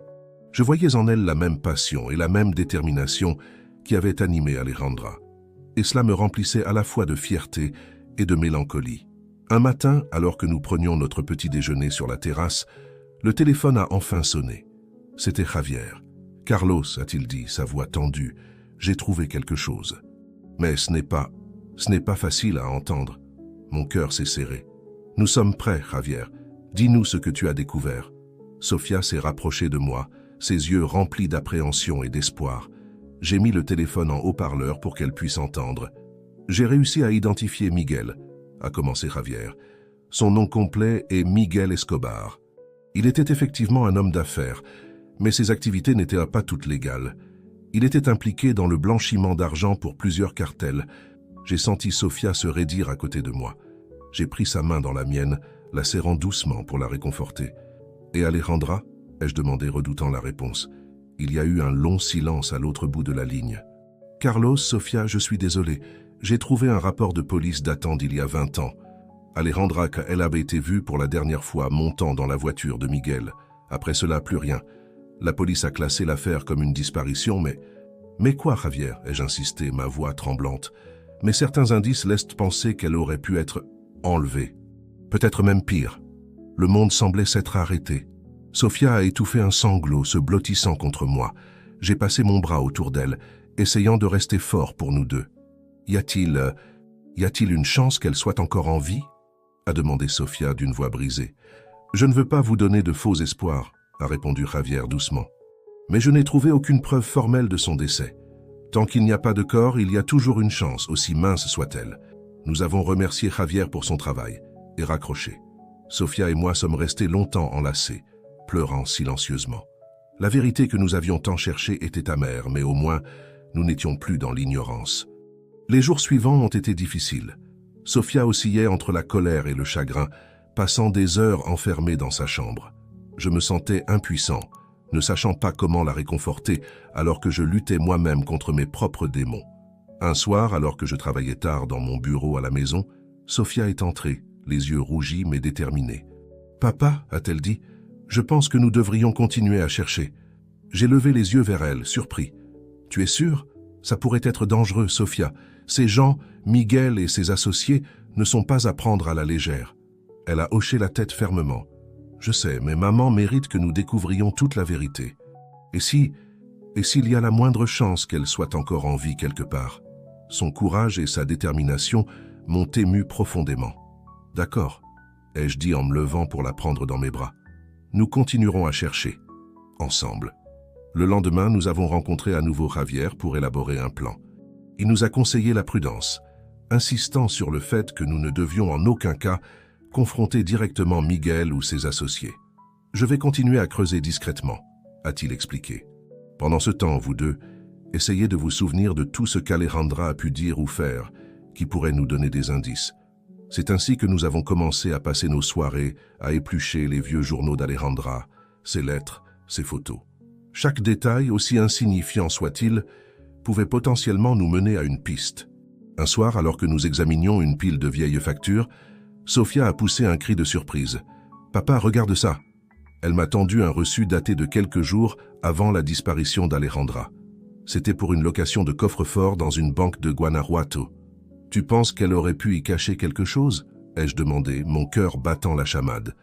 [SPEAKER 1] Je voyais en elle la même passion et la même détermination qui avaient animé Alejandra. Et cela me remplissait à la fois de fierté et de mélancolie. Un matin, alors que nous prenions notre petit déjeuner sur la terrasse, le téléphone a enfin sonné. C'était Javier. « Carlos », a-t-il dit, sa voix tendue, « j'ai trouvé quelque chose. » Mais ce n'est pas facile à entendre. Mon cœur s'est serré. « Nous sommes prêts, Javier. Dis-nous ce que tu as découvert. » Sofia s'est rapprochée de moi, ses yeux remplis d'appréhension et d'espoir. J'ai mis le téléphone en haut-parleur pour qu'elle puisse entendre. « J'ai réussi à identifier Miguel », a commencé Javier. Son nom complet est Miguel Escobar. Il était effectivement un homme d'affaires, mais ses activités n'étaient pas toutes légales. Il était impliqué dans le blanchiment d'argent pour plusieurs cartels. J'ai senti Sofia se raidir à côté de moi. J'ai pris sa main dans la mienne, la serrant doucement pour la réconforter. « Et Alejandra ?» ai-je demandé, redoutant la réponse. Il y a eu un long silence à l'autre bout de la ligne. « Carlos, Sofia, je suis désolé. J'ai trouvé un rapport de police datant d'il y a 20 ans. Alejandra, elle avait été vue pour la dernière fois montant dans la voiture de Miguel. Après cela, plus rien. La police a classé l'affaire comme une disparition, mais... »« Mais quoi, Javier ?» ai-je insisté, ma voix tremblante. « Mais certains indices laissent penser qu'elle aurait pu être enlevée. Peut-être même pire. Le monde semblait s'être arrêté. Sofia a étouffé un sanglot, se blottissant contre moi. J'ai passé mon bras autour d'elle, essayant de rester fort pour nous deux. « Y a-t-il une chance qu'elle soit encore en vie ?» a demandé Sofia d'une voix brisée. « Je ne veux pas vous donner de faux espoirs, » a répondu Javier doucement. « Mais je n'ai trouvé aucune preuve formelle de son décès. Tant qu'il n'y a pas de corps, il y a toujours une chance, aussi mince soit-elle. » Nous avons remercié Javier pour son travail et raccroché. Sofia et moi sommes restés longtemps enlacés, pleurant silencieusement. La vérité que nous avions tant cherchée était amère, mais au moins, nous n'étions plus dans l'ignorance. Les jours suivants ont été difficiles. Sofia oscillait entre la colère et le chagrin, passant des heures enfermée dans sa chambre. Je me sentais impuissant, ne sachant pas comment la réconforter, alors que je luttais moi-même contre mes propres démons. Un soir, alors que je travaillais tard dans mon bureau à la maison, Sofia est entrée, les yeux rougis mais déterminés. « Papa » a-t-elle dit, « je pense que nous devrions continuer à chercher. » J'ai levé les yeux vers elle, surpris. « Tu es sûre ? Ça pourrait être dangereux, Sofia. Ces gens, Miguel et ses associés, ne sont pas à prendre à la légère. » Elle a hoché la tête fermement. « Je sais, mais maman mérite que nous découvrions toute la vérité. Et s'il y a la moindre chance qu'elle soit encore en vie quelque part ?» Son courage et sa détermination m'ont ému profondément. « D'accord, » ai-je dit en me levant pour la prendre dans mes bras. « Nous continuerons à chercher, ensemble. » Le lendemain, nous avons rencontré à nouveau Javier pour élaborer un plan. Il nous a conseillé la prudence, insistant sur le fait que nous ne devions en aucun cas confronter directement Miguel ou ses associés. « Je vais continuer à creuser discrètement, » a-t-il expliqué. « Pendant ce temps, vous deux, essayez de vous souvenir de tout ce qu'Alejandra a pu dire ou faire qui pourrait nous donner des indices. C'est ainsi que nous avons commencé à passer nos soirées à éplucher les vieux journaux d'Alejandra, ses lettres, ses photos. Chaque détail, aussi insignifiant soit-il, pouvait potentiellement nous mener à une piste. Un soir, alors que nous examinions une pile de vieilles factures, Sofia a poussé un cri de surprise. « Papa, regarde ça !» Elle m'a tendu un reçu daté de quelques jours avant la disparition d'Alejandra. C'était pour une location de coffre-fort dans une banque de Guanajuato. « Tu penses qu'elle aurait pu y cacher quelque chose ?» ai-je demandé, mon cœur battant la chamade.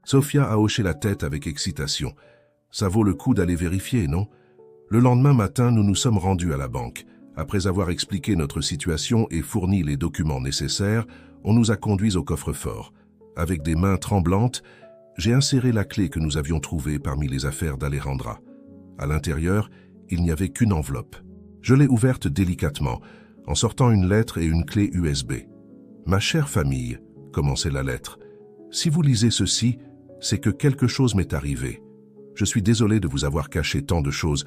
[SPEAKER 1] Sofia a hoché la tête avec excitation. « Ça vaut le coup d'aller vérifier, non ?» Le lendemain matin, nous nous sommes rendus à la banque. Après avoir expliqué notre situation et fourni les documents nécessaires, on nous a conduits au coffre-fort. Avec des mains tremblantes, j'ai inséré la clé que nous avions trouvée parmi les affaires d'Alejandra. À l'intérieur, il n'y avait qu'une enveloppe. Je l'ai ouverte délicatement, en sortant une lettre et une clé USB. « Ma chère famille », commençait la lettre, « si vous lisez ceci, c'est que quelque chose m'est arrivé. Je suis désolé de vous avoir caché tant de choses,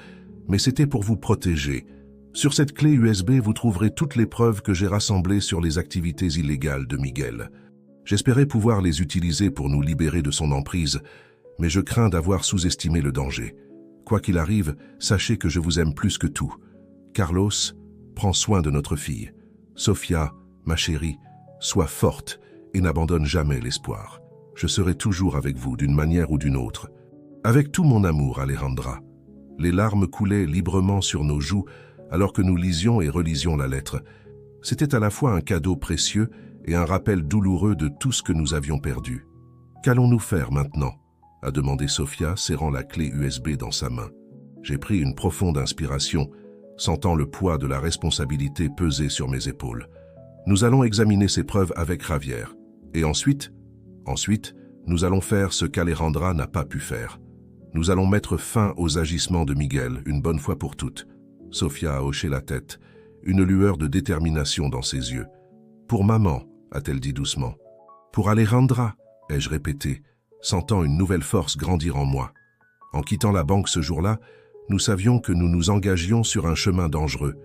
[SPEAKER 1] mais c'était pour vous protéger. Sur cette clé USB, vous trouverez toutes les preuves que j'ai rassemblées sur les activités illégales de Miguel. J'espérais pouvoir les utiliser pour nous libérer de son emprise, mais je crains d'avoir sous-estimé le danger. Quoi qu'il arrive, sachez que je vous aime plus que tout. Carlos, prends soin de notre fille. Sofia, ma chérie, sois forte et n'abandonne jamais l'espoir. Je serai toujours avec vous d'une manière ou d'une autre. Avec tout mon amour, Alejandra. » Les larmes coulaient librement sur nos joues alors que nous lisions et relisions la lettre. C'était à la fois un cadeau précieux et un rappel douloureux de tout ce que nous avions perdu. « Qu'allons-nous faire maintenant ?» a demandé Sofia, serrant la clé USB dans sa main. J'ai pris une profonde inspiration, sentant le poids de la responsabilité peser sur mes épaules. Nous allons examiner ces preuves avec Javier. Et ensuite, nous allons faire ce qu'Alejandra n'a pas pu faire. Nous allons mettre fin aux agissements de Miguel, une bonne fois pour toutes. Sofia a hoché la tête, une lueur de détermination dans ses yeux. « Pour maman », a-t-elle dit doucement. « Pour Alejandra », ai-je répété, sentant une nouvelle force grandir en moi. En quittant la banque ce jour-là, nous savions que nous nous engagions sur un chemin dangereux,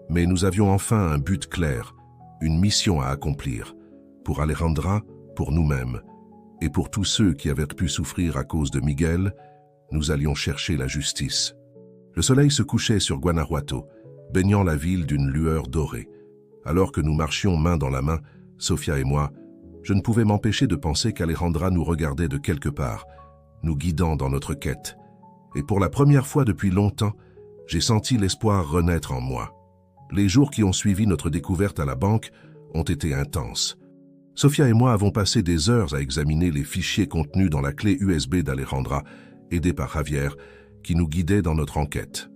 [SPEAKER 1] mais nous avions enfin un but clair, une mission à accomplir, pour Alejandra, pour nous-mêmes, et pour tous ceux qui avaient pu souffrir à cause de Miguel, nous allions chercher la justice. Le soleil se couchait sur Guanajuato, baignant la ville d'une lueur dorée. Alors que nous marchions main dans la main, Sofia et moi, je ne pouvais m'empêcher de penser qu'Alejandra nous regardait de quelque part, nous guidant dans notre quête. Et pour la première fois depuis longtemps, j'ai senti l'espoir renaître en moi. Les jours qui ont suivi notre découverte à la banque ont été intenses. Sofia et moi avons passé des heures à examiner les fichiers contenus dans la clé USB d'Alejandra, aidée par Javier, qui nous guidait dans notre enquête.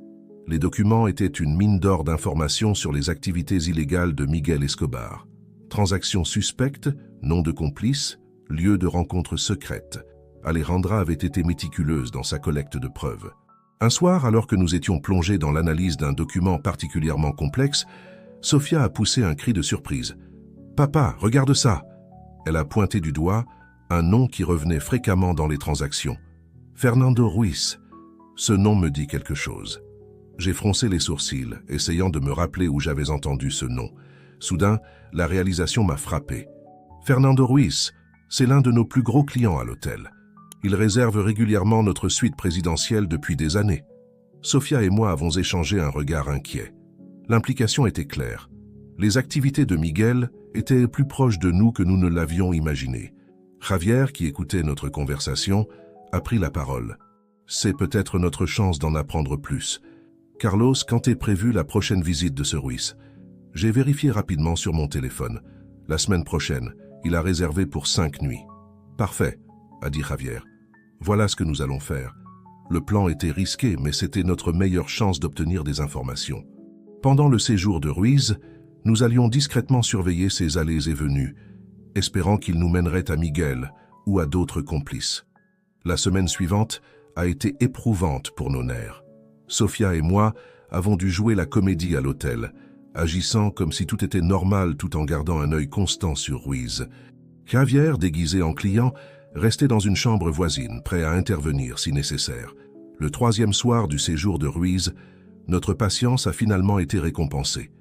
[SPEAKER 1] Les documents étaient une mine d'or d'informations sur les activités illégales de Miguel Escobar. Transactions suspectes, nom de complices, lieu de rencontres secrètes. Alejandra avait été méticuleuse dans sa collecte de preuves. Un soir, alors que nous étions plongés dans l'analyse d'un document particulièrement complexe, Sofia a poussé un cri de surprise. « Papa, regarde ça !» Elle a pointé du doigt un nom qui revenait fréquemment dans les transactions. Fernando Ruiz. Ce nom me dit quelque chose. J'ai froncé les sourcils, essayant de me rappeler où j'avais entendu ce nom. Soudain, la réalisation m'a frappé. Fernando Ruiz, c'est l'un de nos plus gros clients à l'hôtel. Il réserve régulièrement notre suite présidentielle depuis des années. Sofia et moi avons échangé un regard inquiet. L'implication était claire. Les activités de Miguel étaient plus proches de nous que nous ne l'avions imaginé. Javier, qui écoutait notre conversation, a pris la parole. C'est peut-être notre chance d'en apprendre plus. Carlos, quand est prévue la prochaine visite de ce Ruiz? J'ai vérifié rapidement sur mon téléphone. La semaine prochaine, il a réservé pour 5 nuits. Parfait, a dit Javier. Voilà ce que nous allons faire. Le plan était risqué, mais c'était notre meilleure chance d'obtenir des informations. Pendant le séjour de Ruiz, Nous allions discrètement surveiller ses allées et venues, espérant qu'il nous mènerait à Miguel ou à d'autres complices. La semaine suivante a été éprouvante pour nos nerfs. Sofia et moi avons dû jouer la comédie à l'hôtel, agissant comme si tout était normal tout en gardant un œil constant sur Ruiz. Javier, déguisé en client, restait dans une chambre voisine, prêt à intervenir si nécessaire. Le 3e soir du séjour de Ruiz, notre patience a finalement été récompensée.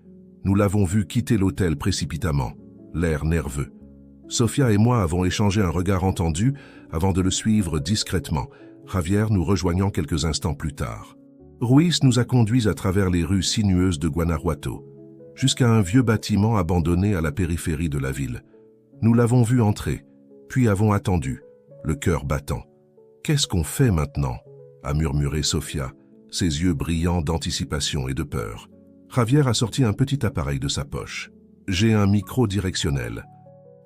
[SPEAKER 1] Nous l'avons vu quitter l'hôtel précipitamment, l'air nerveux. Sofia et moi avons échangé un regard entendu avant de le suivre discrètement, Javier nous rejoignant quelques instants plus tard. Ruiz nous a conduits à travers les rues sinueuses de Guanajuato, jusqu'à un vieux bâtiment abandonné à la périphérie de la ville. Nous l'avons vu entrer, puis avons attendu, le cœur battant. « Qu'est-ce qu'on fait maintenant ?» a murmuré Sofia, ses yeux brillants d'anticipation et de peur. Javier a sorti un petit appareil de sa poche. « J'ai un micro directionnel.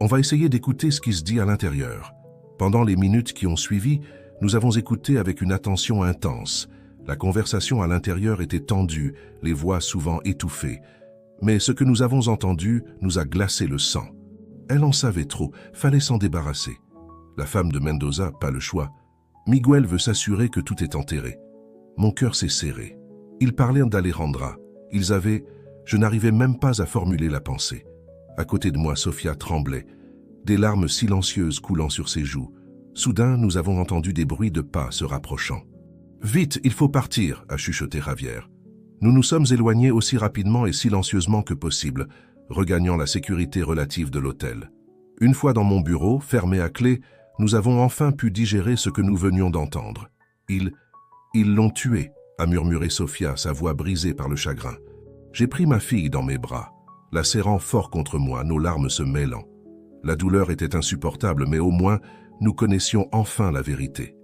[SPEAKER 1] On va essayer d'écouter ce qui se dit à l'intérieur. » Pendant les minutes qui ont suivi, nous avons écouté avec une attention intense. La conversation à l'intérieur était tendue, les voix souvent étouffées. Mais ce que nous avons entendu nous a glacé le sang. Elle en savait trop, fallait s'en débarrasser. La femme de Mendoza, pas le choix. Miguel veut s'assurer que tout est enterré. Mon cœur s'est serré. Ils parlaient d'Alejandra. Ils avaient... Je n'arrivais même pas à formuler la pensée. À côté de moi, Sofia tremblait, des larmes silencieuses coulant sur ses joues. Soudain, nous avons entendu des bruits de pas se rapprochant. « Vite, il faut partir !» a chuchoté Javier. Nous nous sommes éloignés aussi rapidement et silencieusement que possible, regagnant la sécurité relative de l'hôtel. Une fois dans mon bureau, fermé à clé, nous avons enfin pu digérer ce que nous venions d'entendre. Ils l'ont tué, a murmuré Sofia, sa voix brisée par le chagrin. J'ai pris ma fille dans mes bras, la serrant fort contre moi, nos larmes se mêlant. La douleur était insupportable, mais au moins, nous connaissions enfin la vérité.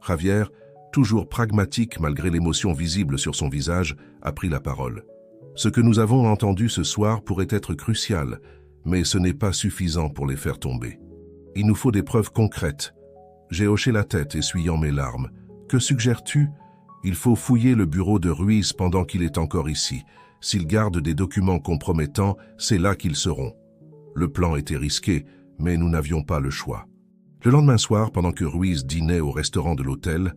[SPEAKER 1] Javier, toujours pragmatique malgré l'émotion visible sur son visage, a pris la parole. Ce que nous avons entendu ce soir pourrait être crucial, mais ce n'est pas suffisant pour les faire tomber. Il nous faut des preuves concrètes. J'ai hoché la tête, essuyant mes larmes. Que suggères-tu? Il faut fouiller le bureau de Ruiz pendant qu'il est encore ici. S'il garde des documents compromettants, c'est là qu'ils seront. Le plan était risqué, mais nous n'avions pas le choix. Le lendemain soir, pendant que Ruiz dînait au restaurant de l'hôtel,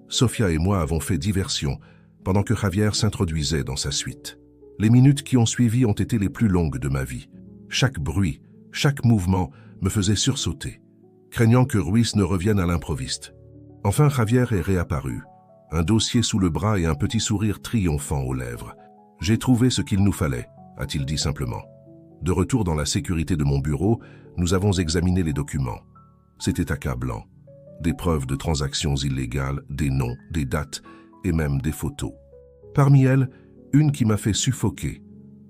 [SPEAKER 1] Sofia et moi avons fait diversion, pendant que Javier s'introduisait dans sa suite. Les minutes qui ont suivi ont été les plus longues de ma vie. Chaque bruit, chaque mouvement me faisait sursauter, craignant que Ruiz ne revienne à l'improviste. Enfin, Javier est réapparu, un dossier sous le bras et un petit sourire triomphant aux lèvres. « J'ai trouvé ce qu'il nous fallait », a-t-il dit simplement. De retour dans la sécurité de mon bureau, nous avons examiné les documents. C'était accablant. Des preuves de transactions illégales, des noms, des dates et même des photos. Parmi elles, une qui m'a fait suffoquer.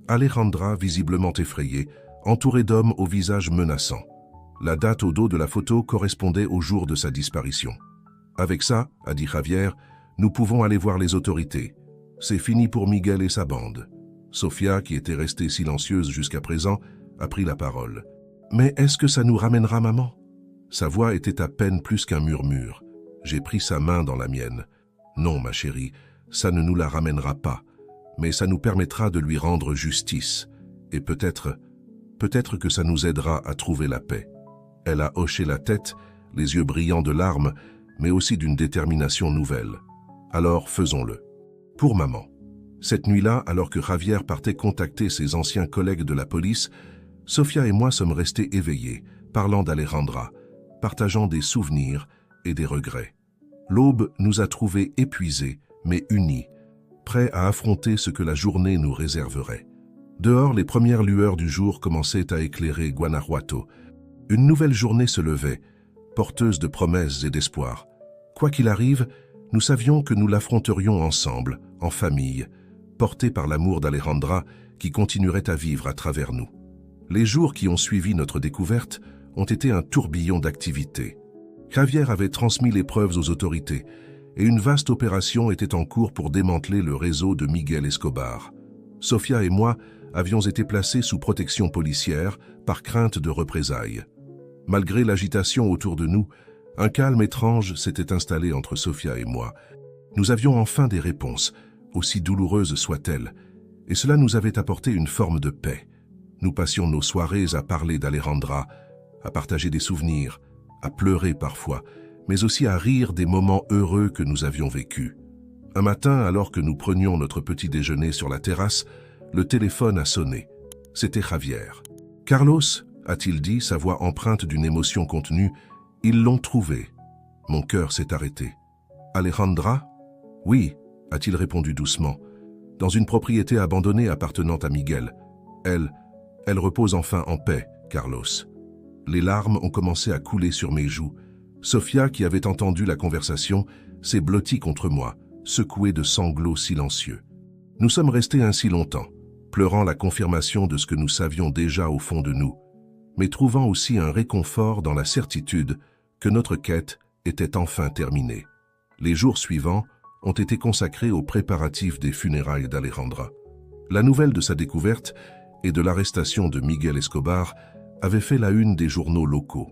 [SPEAKER 1] Alejandra, visiblement effrayée, entourée d'hommes au visage menaçant. La date au dos de la photo correspondait au jour de sa disparition. « Avec ça, a dit Javier, nous pouvons aller voir les autorités. C'est fini pour Miguel et sa bande. » Sofia, qui était restée silencieuse jusqu'à présent, a pris la parole. « Mais est-ce que ça nous ramènera maman ?» Sa voix était à peine plus qu'un murmure. J'ai pris sa main dans la mienne. « Non, ma chérie, ça ne nous la ramènera pas, mais ça nous permettra de lui rendre justice. Et peut-être que ça nous aidera à trouver la paix. » Elle a hoché la tête, les yeux brillants de larmes, mais aussi d'une détermination nouvelle. « Alors faisons-le. Pour maman. » Cette nuit-là, alors que Javier partait contacter ses anciens collègues de la police, Sofia et moi sommes restés éveillés, parlant d'Alejandra, partageant des souvenirs et des regrets. L'aube nous a trouvés épuisés, mais unis, prêts à affronter ce que la journée nous réserverait. Dehors, les premières lueurs du jour commençaient à éclairer Guanajuato. Une nouvelle journée se levait, porteuse de promesses et d'espoir. Quoi qu'il arrive, nous savions que nous l'affronterions ensemble, en famille, portés par l'amour d'Alejandra qui continuerait à vivre à travers nous. Les jours qui ont suivi notre découverte ont été un tourbillon d'activités. Javier avait transmis les preuves aux autorités et une vaste opération était en cours pour démanteler le réseau de Miguel Escobar. Sofia et moi avions été placés sous protection policière par crainte de représailles. Malgré l'agitation autour de nous, un calme étrange s'était installé entre Sofia et moi. Nous avions enfin des réponses, aussi douloureuses soient-elles, et cela nous avait apporté une forme de paix. Nous passions nos soirées à parler d'Alejandra, à partager des souvenirs, à pleurer parfois, mais aussi à rire des moments heureux que nous avions vécus. Un matin, alors que nous prenions notre petit déjeuner sur la terrasse, le téléphone a sonné. C'était Javier. « Carlos » a-t-il dit, sa voix empreinte d'une émotion contenue, « ils l'ont trouvé. » Mon cœur s'est arrêté. « Alejandra ?»« Oui » a-t-il répondu doucement. « Dans une propriété abandonnée appartenant à Miguel. Elle repose enfin en paix, Carlos. » Les larmes ont commencé à couler sur mes joues. Sofia, qui avait entendu la conversation, s'est blottie contre moi, secouée de sanglots silencieux. Nous sommes restés ainsi longtemps, pleurant la confirmation de ce que nous savions déjà au fond de nous, mais trouvant aussi un réconfort dans la certitude que notre quête était enfin terminée. Les jours suivants ont été consacrés aux préparatifs des funérailles d'Alejandra. La nouvelle de sa découverte et de l'arrestation de Miguel Escobar avait fait la une des journaux locaux.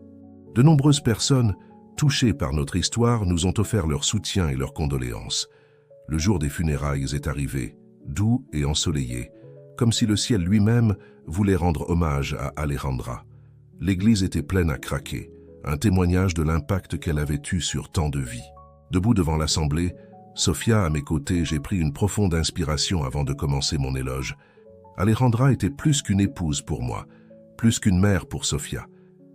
[SPEAKER 1] De nombreuses personnes, touchées par notre histoire, nous ont offert leur soutien et leurs condoléances. Le jour des funérailles est arrivé, doux et ensoleillé, comme si le ciel lui-même voulait rendre hommage à Alejandra. L'église était pleine à craquer, un témoignage de l'impact qu'elle avait eu sur tant de vies. Debout devant l'assemblée, Sofia à mes côtés, j'ai pris une profonde inspiration avant de commencer mon éloge. Alejandra était plus qu'une épouse pour moi, plus qu'une mère pour Sofia.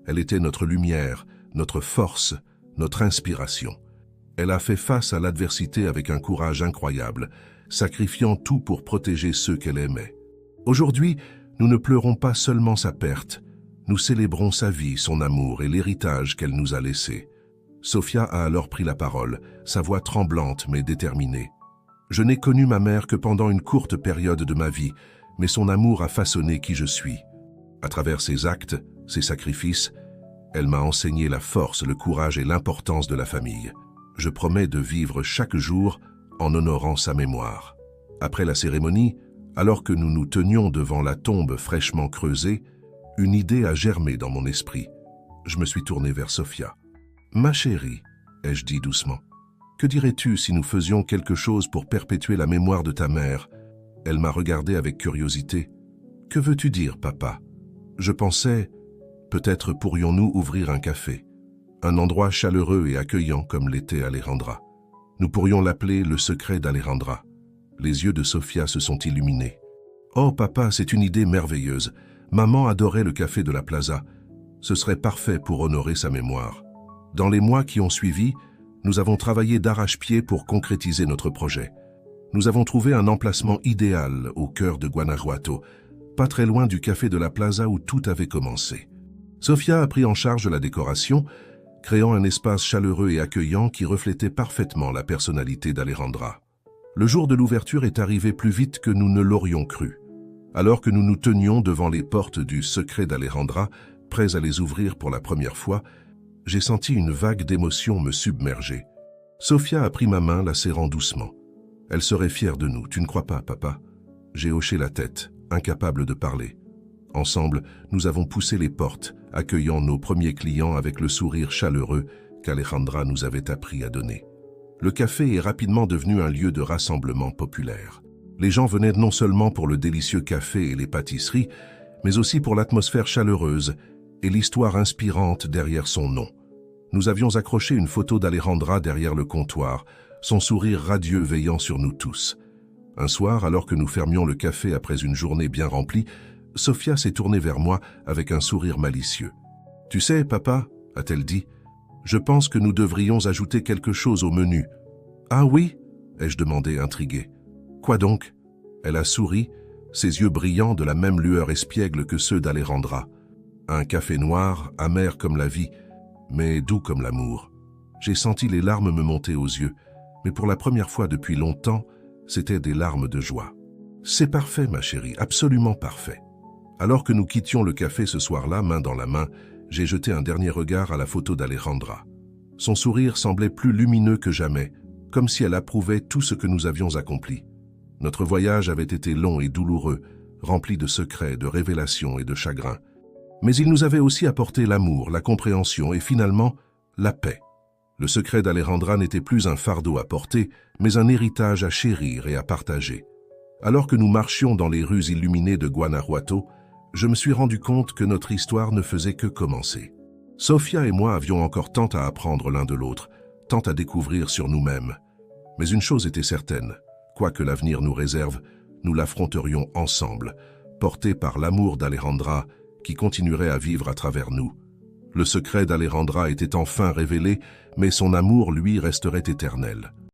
[SPEAKER 1] Elle était notre lumière, notre force, notre inspiration. Elle a fait face à l'adversité avec un courage incroyable, sacrifiant tout pour protéger ceux qu'elle aimait. Aujourd'hui, nous ne pleurons pas seulement sa perte, nous célébrons sa vie, son amour et l'héritage qu'elle nous a laissé. Sofia a alors pris la parole, sa voix tremblante mais déterminée. Je n'ai connu ma mère que pendant une courte période de ma vie, mais son amour a façonné qui je suis. À travers ses actes, ses sacrifices, elle m'a enseigné la force, le courage et l'importance de la famille. Je promets de vivre chaque jour en honorant sa mémoire. Après la cérémonie, alors que nous nous tenions devant la tombe fraîchement creusée, une idée a germé dans mon esprit. Je me suis tourné vers Sofia. « Ma chérie », ai-je dit doucement, « que dirais-tu si nous faisions quelque chose pour perpétuer la mémoire de ta mère ?» Elle m'a regardé avec curiosité. « Que veux-tu dire, papa ?» Je pensais, peut-être pourrions-nous ouvrir un café, un endroit chaleureux et accueillant comme l'était Alejandra. Nous pourrions l'appeler le secret d'Alejandra. Les yeux de Sofia se sont illuminés. « Oh papa, c'est une idée merveilleuse. Maman adorait le café de la Plaza. Ce serait parfait pour honorer sa mémoire. » Dans les mois qui ont suivi, nous avons travaillé d'arrache-pied pour concrétiser notre projet. Nous avons trouvé un emplacement idéal au cœur de Guanajuato, pas très loin du café de la Plaza où tout avait commencé. Sofia a pris en charge la décoration, créant un espace chaleureux et accueillant qui reflétait parfaitement la personnalité d'Alejandra. Le jour de l'ouverture est arrivé plus vite que nous ne l'aurions cru. Alors que nous nous tenions devant les portes du secret d'Alejandra, prêts à les ouvrir pour la première fois, j'ai senti une vague d'émotion me submerger. Sofia a pris ma main, la serrant doucement. Elle serait fière de nous, tu ne crois pas, papa? J'ai hoché la tête, incapable de parler. Ensemble, nous avons poussé les portes, accueillant nos premiers clients avec le sourire chaleureux qu'Alejandra nous avait appris à donner. Le café est rapidement devenu un lieu de rassemblement populaire. Les gens venaient non seulement pour le délicieux café et les pâtisseries, mais aussi pour l'atmosphère chaleureuse et l'histoire inspirante derrière son nom. Nous avions accroché une photo d'Alejandra derrière le comptoir, son sourire radieux veillant sur nous tous. Un soir, alors que nous fermions le café après une journée bien remplie, Sofia s'est tournée vers moi avec un sourire malicieux. « Tu sais, papa, » a-t-elle dit, « je pense que nous devrions ajouter quelque chose au menu. »« Ah oui ?» ai-je demandé, intrigué. « Quoi donc ?» Elle a souri, ses yeux brillants de la même lueur espiègle que ceux d'Alejandra. Un café noir, amer comme la vie, mais doux comme l'amour. J'ai senti les larmes me monter aux yeux, mais pour la première fois depuis longtemps, c'étaient des larmes de joie. « C'est parfait, ma chérie, absolument parfait. » Alors que nous quittions le café ce soir-là, main dans la main, j'ai jeté un dernier regard à la photo d'Alejandra. Son sourire semblait plus lumineux que jamais, comme si elle approuvait tout ce que nous avions accompli. Notre voyage avait été long et douloureux, rempli de secrets, de révélations et de chagrins. Mais il nous avait aussi apporté l'amour, la compréhension et finalement, la paix. Le secret d'Alejandra n'était plus un fardeau à porter, mais un héritage à chérir et à partager. Alors que nous marchions dans les rues illuminées de Guanajuato, je me suis rendu compte que notre histoire ne faisait que commencer. Sofia et moi avions encore tant à apprendre l'un de l'autre, tant à découvrir sur nous-mêmes. Mais une chose était certaine, quoi que l'avenir nous réserve, nous l'affronterions ensemble, portés par l'amour d'Alejandra qui continuerait à vivre à travers nous. Le secret d'Alejandra était enfin révélé, mais son amour, lui, resterait éternel.